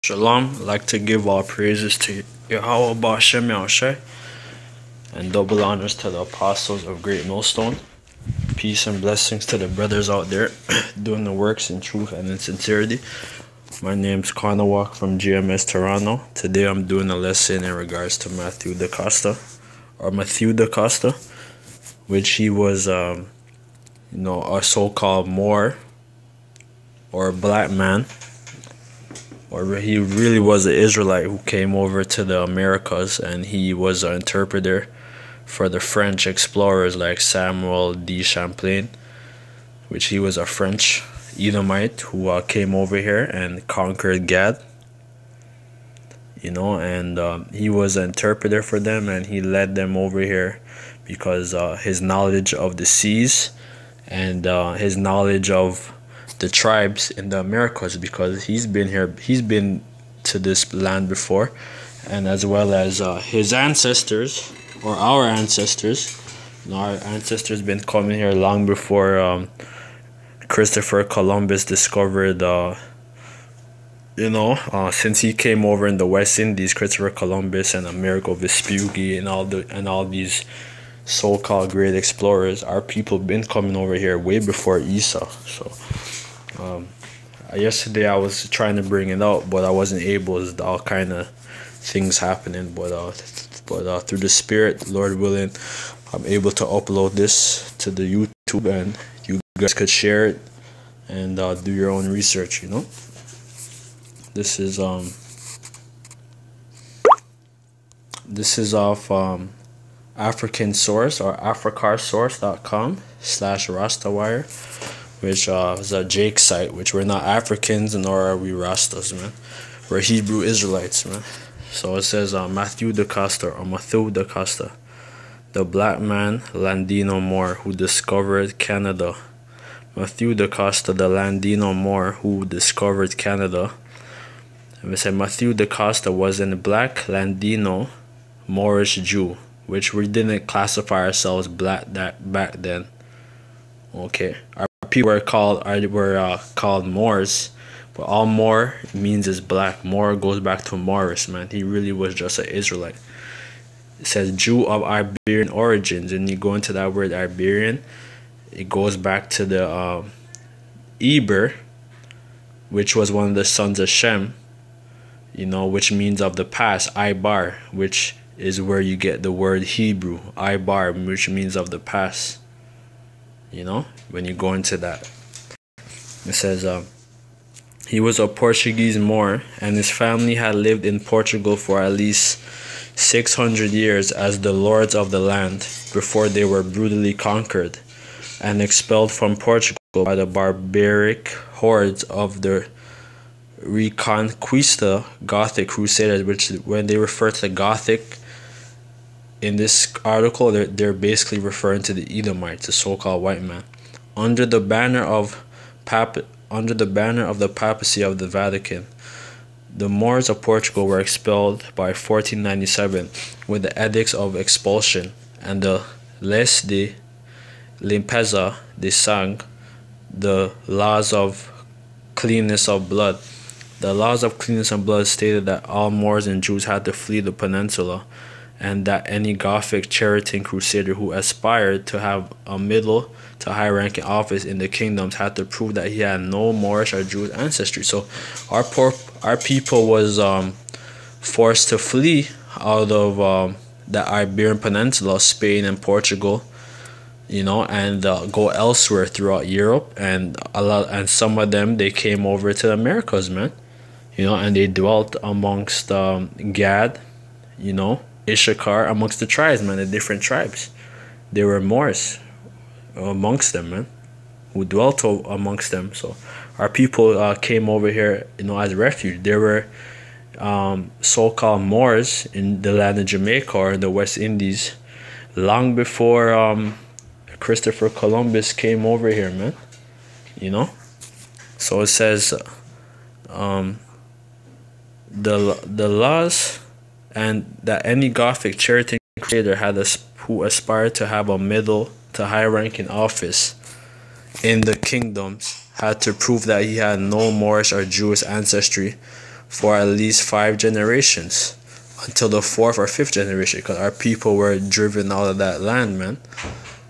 Shalom, I'd like to give all praises to Yahweh Ba'Shem Yahushai and double honors to the apostles of Great Millstone. Peace and blessings to the brothers out there doing the works in truth and in sincerity. My name's Costa from GMS Toronto. Today I'm doing a lesson in regards to Mathieu da Costa, which he was, a so-called Moor or a black man. Or he really was an Israelite who came over to the Americas, and he was an interpreter for the French explorers like Samuel de Champlain, which he was a French Edomite who came over here and conquered Gad. And he was an interpreter for them, and he led them over here because his knowledge of the seas and his knowledge of the tribes in the Americas, because he's been to this land before, and as well as his ancestors, or our ancestors. Our ancestors been coming here long before Christopher Columbus discovered since he came over in the West Indies, Christopher Columbus and Amerigo Vespucci and all these so-called great explorers, our people been coming over here way before Esau. So yesterday I was trying to bring it out, but I wasn't able. There's all kind of things happening, but through the Spirit, Lord willing, I'm able to upload this to the YouTube, and you guys could share it and do your own research. This is off African Source or africansource.com/rastawire, which is a Jake site, which we're not Africans nor are we Rastas, man. We're Hebrew Israelites, man. So it says Mathieu da Costa, the black man Landino Moor who discovered Canada. Mathieu da Costa, the Landino Moor who discovered Canada. And we say Mathieu da Costa was a black Landino Moorish Jew, which we didn't classify ourselves black back then. Okay, our people were called Moors, but all Moor means is black. Moor goes back to Moorish, man. He really was just an Israelite. It says Jew of Iberian origins, and you go into that word Iberian, it goes back to the Eber, which was one of the sons of Shem, which means of the past, Ibar, which is where you get the word Hebrew, Ibar, which means of the past. When you go into that, it says he was a Portuguese Moor, and his family had lived in Portugal for at least 600 years as the lords of the land before they were brutally conquered and expelled from Portugal by the barbaric hordes of the Reconquista Gothic Crusaders, which when they refer to the Gothic in this article, they're basically referring to the Edomites, the so-called white man. Under the banner of the papacy of the Vatican, the Moors of Portugal were expelled by 1497 with the edicts of expulsion and the Les de Limpeza de Sang, the laws of cleanness of blood. The laws of cleanness of blood stated that all Moors and Jews had to flee the peninsula, and that any Gothic charioting crusader who aspired to have a middle to high-ranking office in the kingdoms had to prove that he had no Moorish or Jewish ancestry. So our people was forced to flee out of the Iberian Peninsula, Spain and Portugal, and go elsewhere throughout Europe, and some of them, they came over to the Americas, man, and they dwelt amongst Gad, Issachar, amongst the tribes, man, the different tribes. There were Moors amongst them, man, who dwelt amongst them. So our people came over here, as refuge. There were so-called Moors in the land of Jamaica or in the West Indies long before Christopher Columbus came over here, man. So it says the laws, and that any Gothic charioting crusader who aspired to have a middle to high-ranking office in the kingdoms had to prove that he had no Moorish or Jewish ancestry, for at least 5 generations, until the fourth or fifth generation, because our people were driven out of that land, man.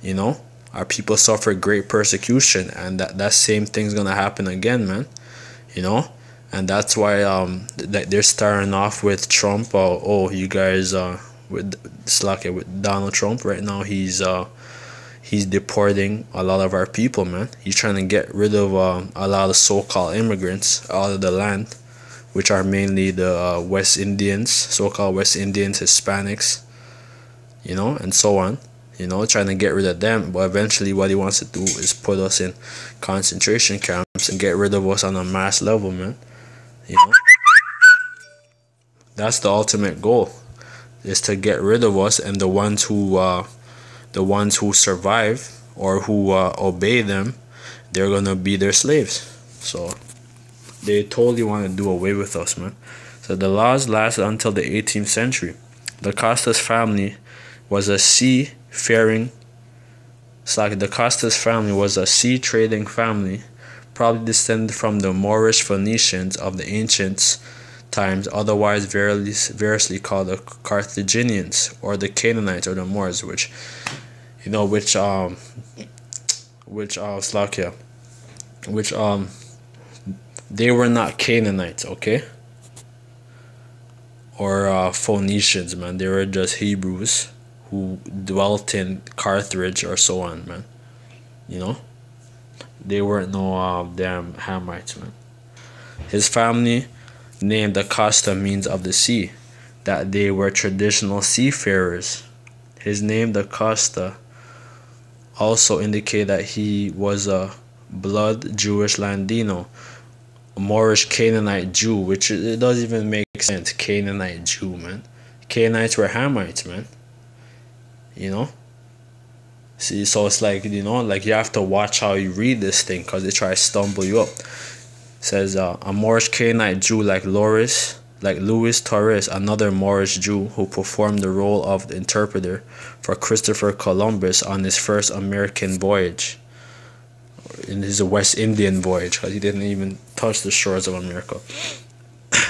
You know, our people suffered great persecution, and that same thing's gonna happen again, man. You know, and that's why they're starting off with Trump. You guys with Slack with Donald Trump right now. He's deporting a lot of our people, man. He's trying to get rid of a lot of so-called immigrants out of the land, which are mainly the West Indians, so-called West Indians, Hispanics, you know, and so on. You know, trying to get rid of them. But eventually what he wants to do is put us in concentration camps and get rid of us on a mass level, man. You know, that's the ultimate goal, is to get rid of us, and the ones who survive or who obey them, they're gonna be their slaves. So they totally want to do away with us, man. So the laws lasted until the 18th century. The Costa's family was a sea-trading family, probably descended from the Moorish Phoenicians of the ancient times, otherwise variously called the Carthaginians or the Canaanites or the Moors, which they were not Canaanites, okay, or Phoenicians, man. They were just Hebrews who dwelt in Carthage or so on, man. You know, they weren't no damn Hamites, man. His family name, the Costa, means of the sea, that they were traditional seafarers. His name, the Costa, also indicate that he was a blood Jewish Ladino, a Moorish Canaanite Jew, which it doesn't even make sense. Canaanite Jew, man. Canaanites were Hamites, man. You know? See, so it's like, you know, like you have to watch how you read this thing, because they try to stumble you up. It says a Moorish Canaanite Jew like Louis Torres, another Moorish Jew who performed the role of the interpreter for Christopher Columbus on his first American voyage, in his West Indian voyage, because he didn't even touch the shores of America.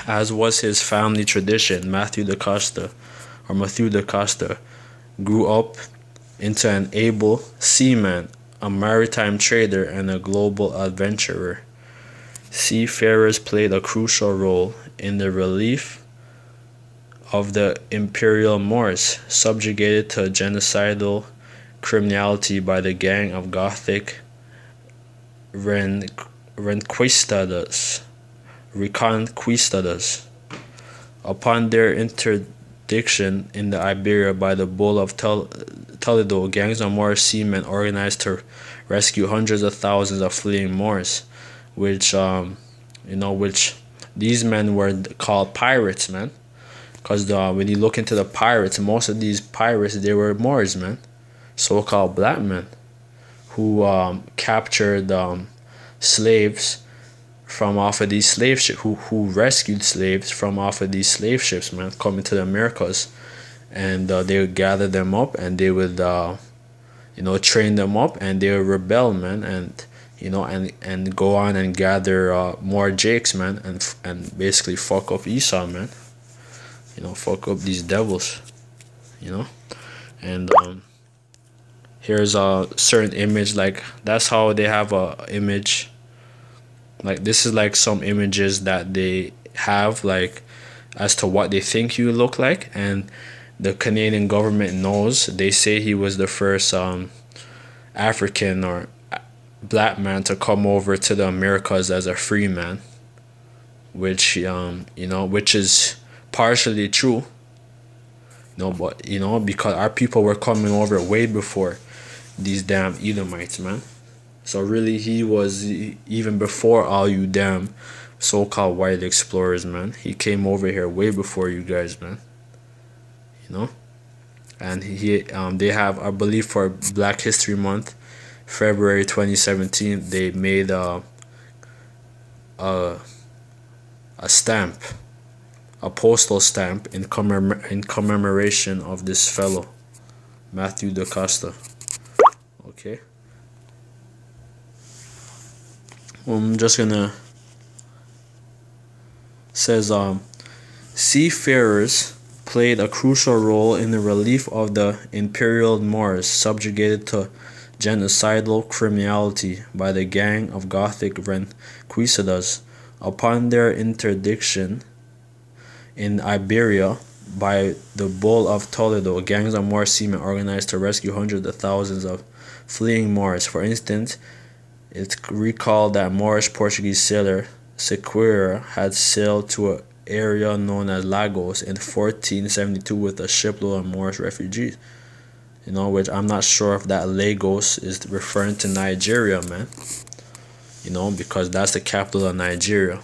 As was his family tradition, Mathieu de Costa grew up into an able seaman, a maritime trader, and a global adventurer. Seafarers played a crucial role in the relief of the imperial Moors, subjugated to genocidal criminality by the gang of Gothic reconquistadors. Upon their interdiction in the Iberia by the Bull of Toledo, gangs of Moorish seamen organized to rescue hundreds of thousands of fleeing Moors, which these men were called pirates, man. Because when you look into the pirates, most of these pirates, they were Moors, man, so-called black men, who captured slaves from off of these slave ships, who rescued slaves from off of these slave ships, man, coming to the Americas, and they would gather them up, and they would train them up, and they would rebel, man, and go on and gather more Jakes, man, and basically fuck up Esau, man. Fuck up these devils, and here's a certain image, like that's how they have a image. Like this is like some images that they have, like as to what they think you look like, and the Canadian government knows. They say he was the first African or black man to come over to the Americas as a free man, which which is partially true. But because our people were coming over way before these damn Edomites, man. So really, he was even before all you damn so-called white explorers, man. He came over here way before you guys, man. And they have, I believe, for Black History Month, February 2017, they made a stamp, a postal stamp in commemoration of this fellow, Mathieu de Costa. Okay. I'm just gonna says seafarers played a crucial role in the relief of the imperial Moors, subjugated to genocidal criminality by the gang of Gothic Reconquistadors. Upon their interdiction in Iberia by the Bull of Toledo, gangs of Moor seamen organized to rescue hundreds of thousands of fleeing Moors. For instance, it's recalled that Moorish Portuguese sailor Sequeira had sailed to an area known as Lagos in 1472 with a shipload of Moorish refugees. Which I'm not sure if that Lagos is referring to Nigeria, man. Because that's the capital of Nigeria.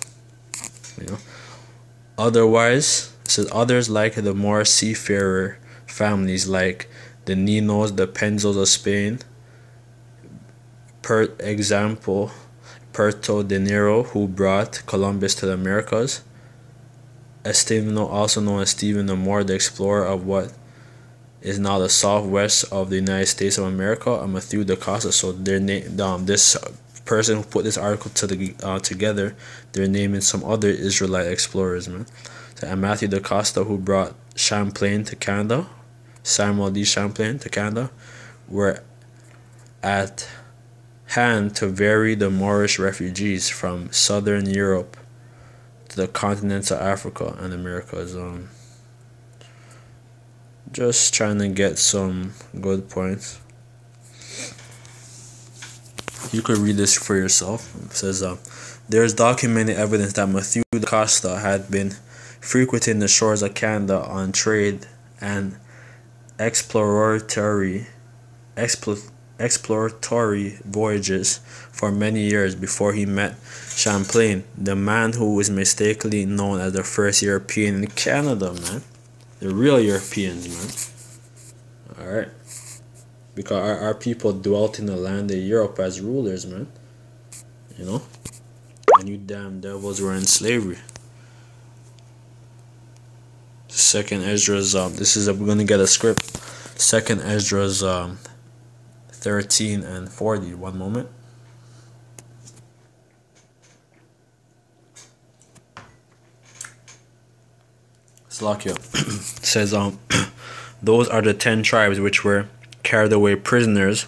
Otherwise, it says others like the Moor seafarer families like the Ninos, the Penzos of Spain, per example, Puerto de Nero, who brought Columbus to the Americas. Estevano, also known as Stephen the Moor, the explorer of what is now the southwest of the United States of America, and Mathieu de Costa. So their name, this person who put this article together, they're naming some other Israelite explorers, man. So, and Mathieu de Costa, who brought Champlain to Canada, Samuel D. Champlain to Canada, were at hand to ferry the Moorish refugees from southern Europe to the continents of Africa and Americas. Just trying to get some good points. You could read this for yourself. It says, there is documented evidence that Mathieu de Costa had been frequenting the shores of Canada on trade and exploratory voyages for many years before he met Champlain, the man who was mistakenly known as the first European in Canada, man. The real Europeans, man. Alright. Because our people dwelt in the land of Europe as rulers, man. And you damn devils were in slavery. Second Esdras, we're gonna get a script. Second Esdras 13 and 40. One moment. Slakia says, those are the 10 tribes which were carried away prisoners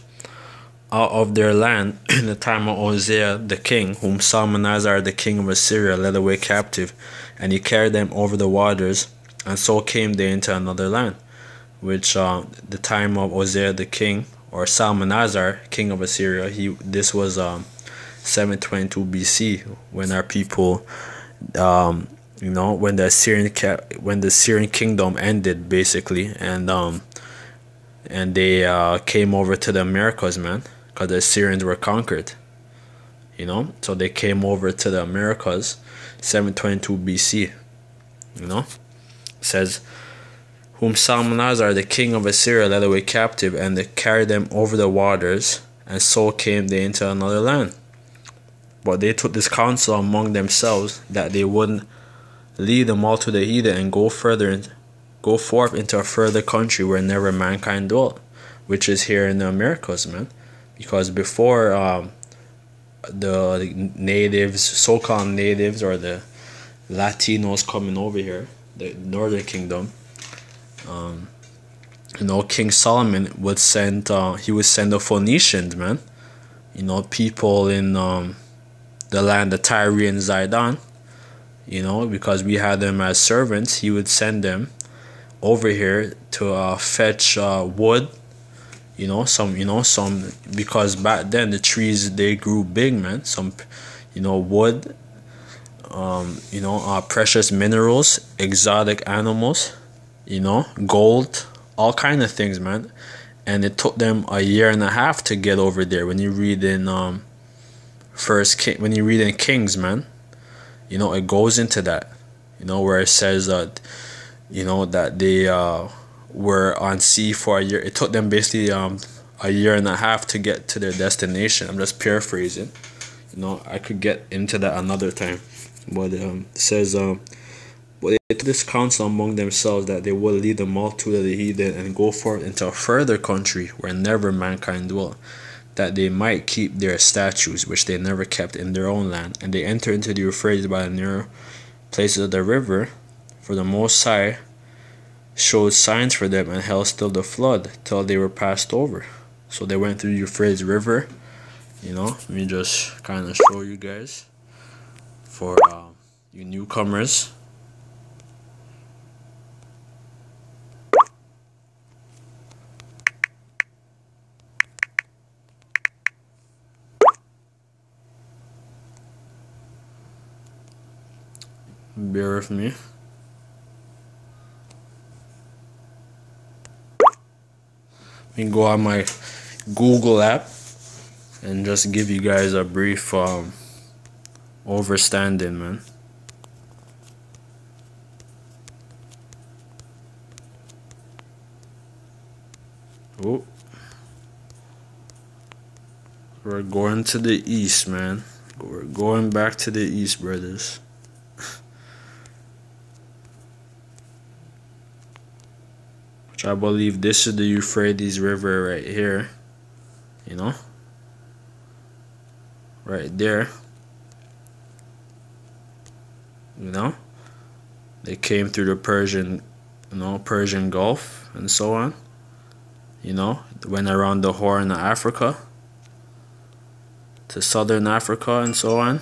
out of their land in the time of Hosea the king, whom Salmanazar the king of Assyria led away captive, and he carried them over the waters, and so came they into another land. Which the time of Hosea the king, or Salmanazar king of Assyria, this was 722 BC, when our people when the Assyrian kingdom ended, basically, and they came over to the Americas, man, because the Assyrians were conquered. So they came over to the Americas, 722 BC. It says, whom Salmanazar the king of Assyria led away captive, and they carried them over the waters, and so came they into another land. But they took this counsel among themselves, that they wouldn't lead them all to the heathen and go forth into a further country where never mankind dwelt, which is here in the Americas, man. Because before the natives, so-called natives, or the Latinos coming over here, the northern kingdom, King Solomon would send the Phoenicians, man, people in the land of Tyre and Zidon, because we had them as servants. He would send them over here to fetch wood, some, because back then the trees, they grew big, man. Some, wood, precious minerals, exotic animals, gold, all kind of things, man. And it took them a year and a half to get over there. When you read in Kings, man, it goes into that, where it says that, that they were on sea for a year. It took them basically a year and a half to get to their destination. I'm just paraphrasing. I could get into that another time. But it says, but they took this counsel among themselves, that they would lead the multitude of the heathen and go forth into a further country where never mankind dwelt, that they might keep their statutes which they never kept in their own land. And they entered into the Euphrates by the places of the river, for the Most High showed signs for them and held still the flood till they were passed over. So they went through Euphrates River. Let me just kind of show you guys for you newcomers. Bear with me. Let me go on my Google app and just give you guys a brief overstanding, man. Oh, we're going to the east, man. We're going back to the east, brothers. Which I believe this is the Euphrates River right here. Right there. They came through the Persian Gulf and so on. Went around the Horn of Africa to southern Africa and so on.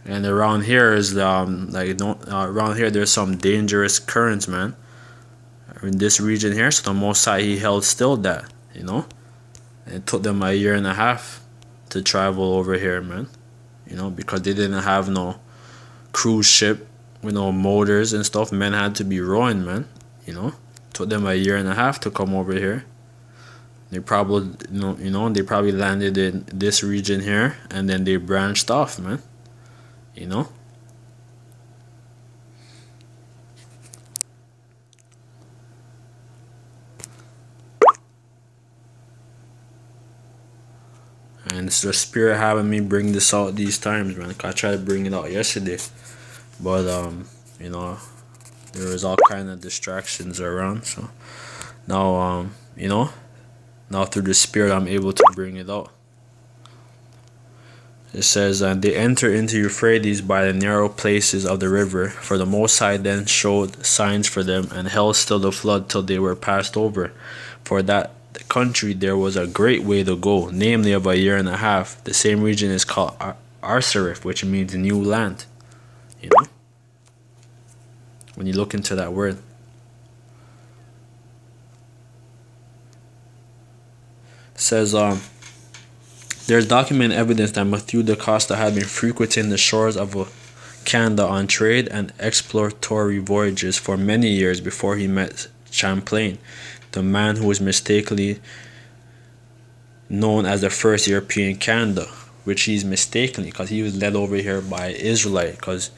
And around here is around here there's some dangerous currents, man. In this region here, so the Most High, he held still that, It took them a year and a half to travel over here, man. Because they didn't have no cruise ship with no motors and stuff. Men had to be rowing, man. Took them a year and a half to come over here. They probably, they probably landed in this region here, and then they branched off, man. And it's the Spirit having me bring this out these times, man. I tried to bring it out yesterday, but there was all kind of distractions around. So now now through the Spirit I'm able to bring it out. It says, and they enter into Euphrates by the narrow places of the river, for the Most High then showed signs for them and held still the flood till they were passed over. For that the country there was a great way to go, namely of a year and a half. The same region is called Arsarif, which means new land. When you look into that word. It says, there's documented evidence that Mathieu de Costa had been frequenting the shores of Canada on trade and exploratory voyages for many years before he met Champlain, the man who was mistakenly known as the first European Canada, which he's mistakenly, because he was led over here by Israelite, because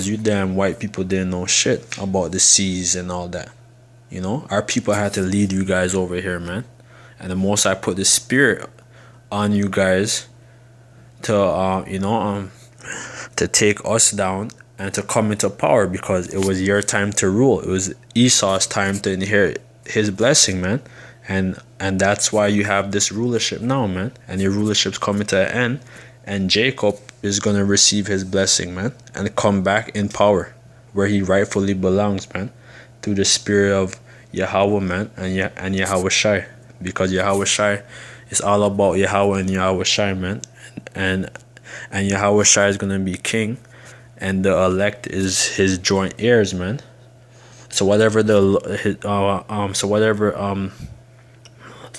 you damn white people didn't know shit about the seas and all that. Our people had to lead you guys over here, man. And the Most I put the Spirit on you guys to to take us down and to come into power, because it was your time to rule. It was Esau's time to inherit his blessing, man. And that's why you have this rulership now, man. And your rulership's coming to an end, and Jacob is gonna receive his blessing, man, and come back in power where he rightfully belongs, man, through the Spirit of Yahweh, man, and Yahweh Shai, because Yahweh Shai is all about Yahweh and Yahweh Shai, man, and Yahweh Shai is gonna be king, and the elect is his joint heirs, man. So whatever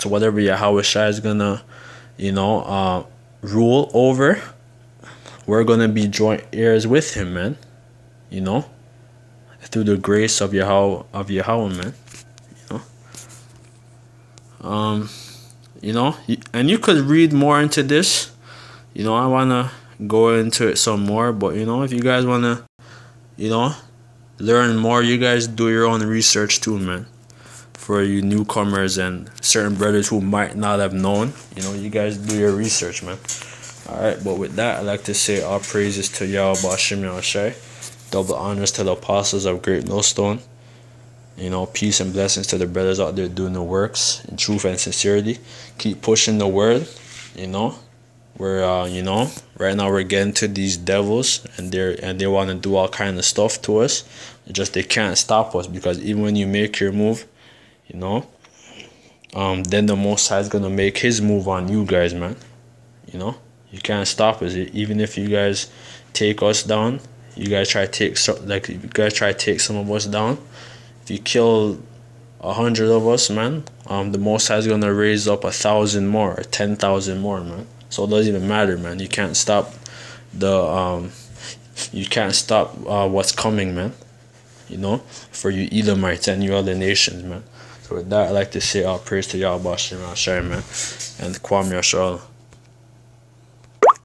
whatever Yahweh Shai is gonna rule over, we're gonna be joint heirs with him, man. Through the grace of Yahweh, man. And you could read more into this. I wanna go into it some more, but if you guys wanna, learn more, you guys do your own research too, man. For you newcomers and certain brothers who might not have known, you guys do your research, man. Alright, but with that, I'd like to say all praises to Yahweh Bashim Yahushai. Double honors to the apostles of Great Millstone. Peace and blessings to the brothers out there doing the works in truth and sincerity. Keep pushing the word, we're right now we're getting to these devils, and they want to do all kind of stuff to us. They can't stop us, because even when you make your move, you know, then the Most High is gonna make His move on you guys, man. You know, you can't stop us. Even if you guys take us down, you guys try to take some of us down. If you kill 100 of us, man, the Most High is gonna raise up 1,000 more, or 10,000 more, man. So it doesn't even matter, man. You can't stop what's coming, man. You know, for you Edomites and you other nations, man. So with that, I'd like to say all praise to Yahweh Shem, man, and Kwame Yashar.